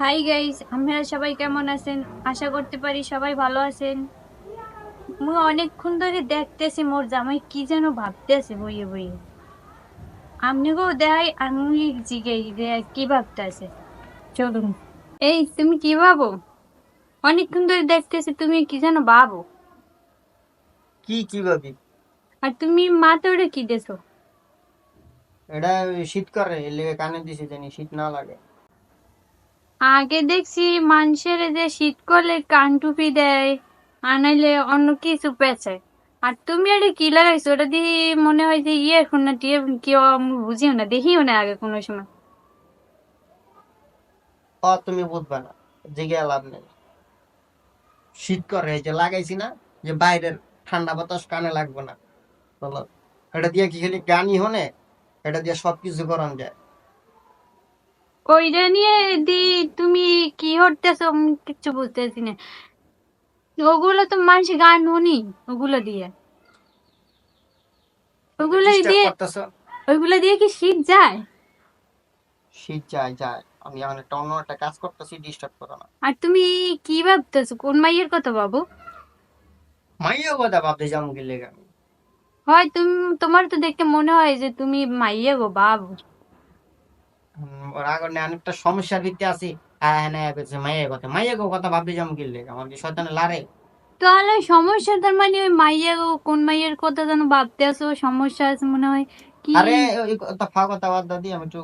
Hi guys, আপনারা সবাই কেমন আছেন? আশা করতে পারি সবাই ভালো আছেন। মুই অনেকক্ষণ ধরে দেখতেছি মোর জামাই কি যেন ভাবতেছে বইয়ে বইয়ে। আমনিকেও দেখাই আমি জিগাই যে কি ভাবতেছে। চলুন। এই তুমি কি ভাবো? অনেকক্ষণ ধরে দেখতেছি তুমি কি যেন ভাবো। কি ভাবি? আর তুমি মাথায় কি দেছো? এটা শীত করে এর লেগে কানে দিছি জানি শীত না লাগে। আগে দেখছি মানুষের যে শীত করলে কান টুপি দেয়, আনাইলে অন্য কিছু পেঁচে। আর তুমি এটা কি লাগাইছো? ওটা দিয়ে মনে হয় যে ইয়ারফোন না টিয়ে কি আমি বুঝিও না, দেখিও না আগে কোনো সময়। তুমি বুঝবা না, জেগে লাভ নেই। শীত করে এই যে লাগাইছি না, যে বাইরের ঠান্ডা বাতাস কানে লাগবে না। বলো, এটা দিয়ে কি খালি গানই হনে? এটা দিয়ে সবকিছু করান যায়। ওইটা নিয়ে দি তুমি কি হরতেছো আমি কিচ্ছু বুঝতেছি না। ওগুলো তো মানুষ গান শুনি, ওগুলো দিয়ে তুমি ওগুলো ডিস্টার্ব দিয়ে করতেছ। ওইগুলো দিয়ে কি শীত যায়? শীত যায় যায়, আমি এখন একটা অন্য একটা কাজ করতেছি, ডিস্টার্ব করো না। আর তুমি কি ভাবতেছো? কোন মাইয়ের কথা ভাবো? মাইয়া কথা ভাবতে যাবো কি লেগে আমি? হয় তুমি, তোমার তো দেখে মনে হয় যে তুমি মাইয়া গো বাবু। ওর আগে অনেকটা সমস্যার ভিত্তি আছি। হ্যাঁ হ্যাঁ, মাইয়া কথা ভাবতে যাবো কি লেগে? আমার কি শয়তানে লারে? তাহলে সমস্যা তার মানে ওই মাইয়া গো কোন মাইয়ের কথা যেন ভাবতে আসো, সমস্যা আছে মনে হয়। কি? আরে, ওই কথা কথা বাদ দাও দি, আমি একটু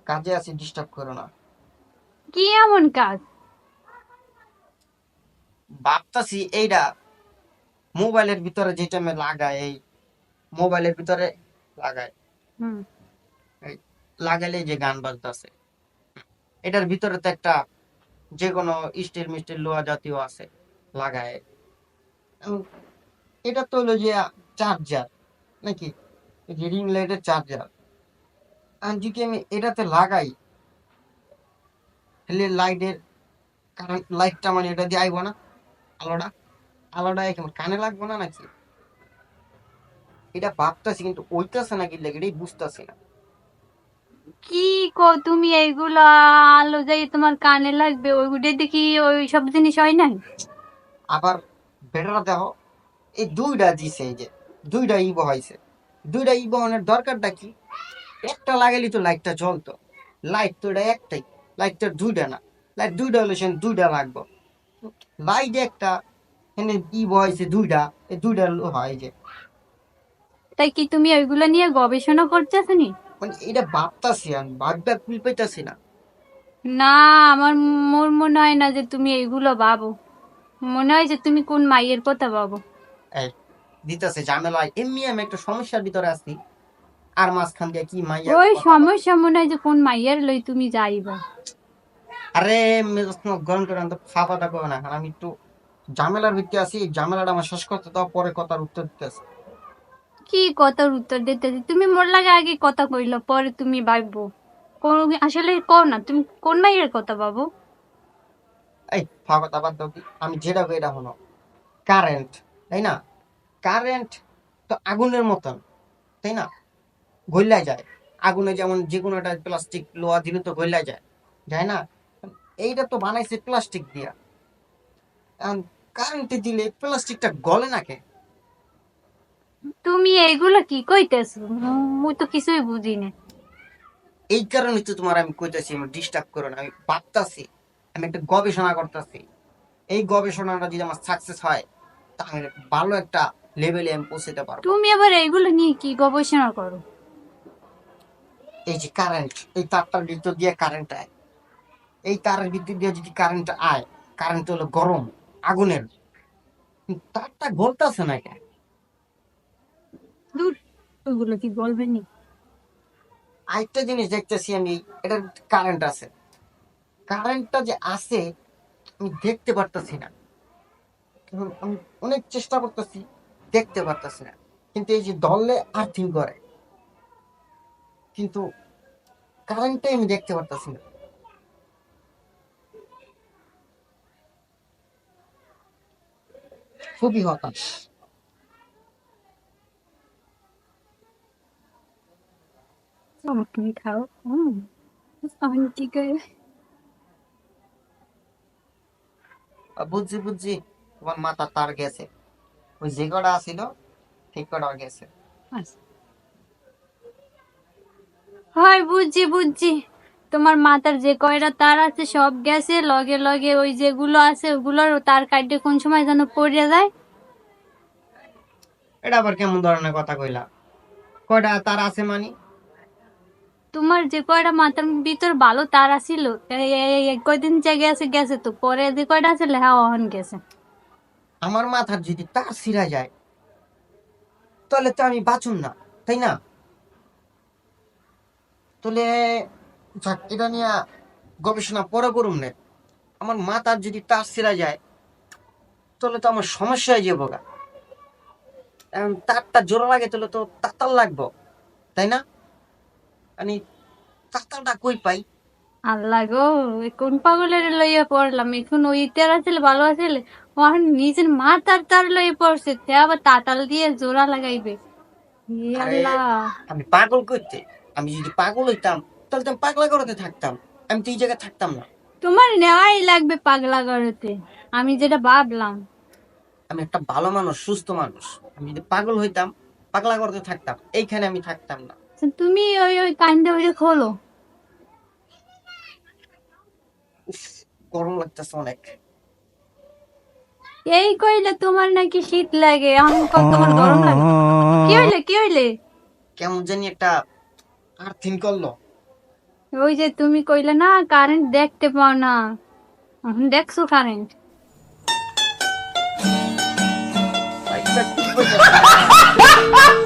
কাজে আছি, ডিস্টার্ব করো না। কি এমন কাজ? ভাবতাছি এইটা মোবাইলের ভিতরে যেটা আমি লাগাই, এই মোবাইলের ভিতরে লাগাই, হুম। এই লাগাইলে যে গান বাজতেছে, এটার ভিতরে তো একটা যে কোনো স্টিল মিস্টিল লোহা জাতীয় আছে লাগায়। উম, এটা তো হলো যে চার্জার নাকি, রিং লাইটের চার্জার। আর যদি আমি এটাতে লাগাই, তাহলে লাইটের কারেন্ট লাইটটা মানে এটা দিয়ে আইবো না? আলোটা আলোটা কেমন কানে লাগবো না নাকি? এটা ভাবতেছি, কিন্তু ওইটাছে নাকি লাগে এটাই বুঝতেছি না। কি কো তুমি এইগুলা? আলো যাই তোমার কানে লাগবে ওইগুলো দেখি ওই সব জিনিস হয় নাই। আবার বেটারা দেখো, এই দুইটা দিছে, এই যে দুইটা ই বহাইছে। দুইটা ই বহানোর দরকারটা কি? একটা লাগাইলে তো লাইটটা জ্বলতো। লাইট তো এটা একটাই, লাইটটা দুইটা না। লাইট দুইটা হলে সে দুইটা লাগবে। লাইট একটা, এখানে ই বহাইছে দুইটা, এই দুইটা হয় যে। তাই কি তুমি ওইগুলা নিয়ে গবেষণা করতেছো নি? মানে এটা ভাবতাছি, আমি ভাববা কুল পাইতাছি না। না, আমার মোর মনে হয় না যে তুমি এইগুলো ভাবো। মনে হয় যে তুমি কোন মাইয়ের কথা ভাবো। এই দিতেছে ঝামেলা, এমনি আমি একটা সমস্যার ভিতরে আছি, আর মাঝখান দিয়ে কি মাইয়া ওই কথা বলে। সমস্যা মনে হয় যে কোন মাইয়ার লই তুমি যাইবা। আরে, মেজাজ তোমার গরম করে আনতে ফাফাটা করো না, কারণ আমি একটু ঝামেলার ভিত্তি আছি। এই ঝামেলাটা আমার শেষ করতে দাও, পরে কথার উত্তর দিতেছে। কি কথার উত্তর দিতেছি? তুমি মোর লাগে আগে কথা কইলো পরে তুমি ভাববো। কোন আসলে কও না তুমি কোন মাইয়ের কথা ভাবো? এই ফাফাটা বাদ দাও কি, আমি যেটা কই এটা হলো কারেন্ট, তাই না? কারেন্ট তো আগুনের মতন, তাই না? গইলা যায়। আগুনে যেমন যে কোনো একটা প্লাস্টিক লোহা দিলে তো গইলা যায়, যায় না? এইটা তো বানাইছে প্লাস্টিক দিয়া। কারেন্টে দিলে প্লাস্টিকটা গলে না কে? তুমি এইগুলা কি কইতেছো? মুই তো কিছুই বুঝি না। এই কারণে তো তোমার আমি কইতাছি, আমি ডিস্টার্ব করো না, আমি ভাবতাছি, আমি একটা গবেষণা করতেছি। এই গবেষণাটা যদি আমার সাকসেস হয়, তাহলে ভালো একটা লেভেলে আমি পৌঁছাতে পারবো। তুমি আবার এইগুলো নিয়ে কি গবেষণা করো? এই যে কারেন্ট, এই তারটার ভিতর দিয়ে কারেন্ট আয়, এই তারের ভিতর দিয়ে যদি কারেন্ট আয়, কারেন্ট হলো গরম, আগুনের। কিন্তু তারটা গলতাছে না কেন? দূর, ওইগুলো কি বলবেন নি? আরেকটা জিনিস দেখতেছি আমি, এটার কারেন্ট আছে, কারেন্টটা যে আছে আমি দেখতে পারতাছি না। এবং আমি অনেক চেষ্টা করতেছি, দেখতে পারতাছি না। কিন্তু এই যে ধরলে আর্থিং করে, কিন্তু কারেন্টটাই আমি দেখতে পারতাছি না। খুবই হতাশ। চমক তুমি খাও। হুম। আমি কি করে বুঝছি বুঝছি, তোমার মাথা তার গেছে, ওই যে কটা আছিল ঠিক কটা গেছে। আচ্ছা। হয় বুঝছি বুঝছি, তোমার মাথার যে কয়টা তার আছে সব গেছে, লগে লগে ওই যেগুলো আছে ওগুলোর তার কাটে কোন সময় যেন পড়ে যায়। এটা আবার কেমন ধরনের কথা কইলা? কয়টা তার আছে মানে? তোমার যে কয়টা মাথার ভিতর ভালো তার আছিল, কয়দিন যে গেছে গেছে, তো পরে যে কয়টা আছে হ্যাঁ অহন গেছে। আমার মাথার যদি তার ছিঁড়া যায় তাহলে তো আমি বাঁচুম না, তাই না? তাহলে যাক, এটা নিয়ে গবেষণা পরে করুম না। আমার মাথার যদি তার ছিঁড়া যায় তাহলে তো আমার সমস্যা হয়ে যাবো গা। এখন তারটা জোড়া লাগে তাহলে তো তাতাল লাগবো, তাই না? আমি তাতালটা কই পাই? আল্লাহ গো, এ কোন পাগলের লইয়া পড়লাম এখন, ওই তেরা ছিল ভালো আছিল, ওখান নিজের মাথার তার লইয়া পড়ছে, তে আবার তাতাল দিয়ে জোড়া লাগাইবে। ই আরে আল্লাহ। আমি পাগল করতে, আমি যদি পাগল হইতাম তাহলে তো আমি পাগলা করতে থাকতাম, আমি তো এই জায়গায় থাকতাম না। তোমার নেওয়াই লাগবে পাগলা করতে, আমি যেটা ভাবলাম। আমি একটা ভালো মানুষ, সুস্থ মানুষ, আমি যদি পাগল হইতাম পাগলা করতে থাকতাম, এইখানে আমি থাকতাম না। তুমি ওই ওই কান্দে ওই খোলো। উফ, গরম লাগতেছে অনেক। এই কইলে তোমার নাকি শীত লাগে, এখন তোমার গরম লাগে। কি হইলে কি হইলে? কেমন জানি একটা আর্থিং করলো। ওই যে তুমি কইলে না কারেন্ট দেখতে পাও না, এখন দেখছো কারেন্ট। লাইটটা ঠিক হয়ে যাচ্ছে।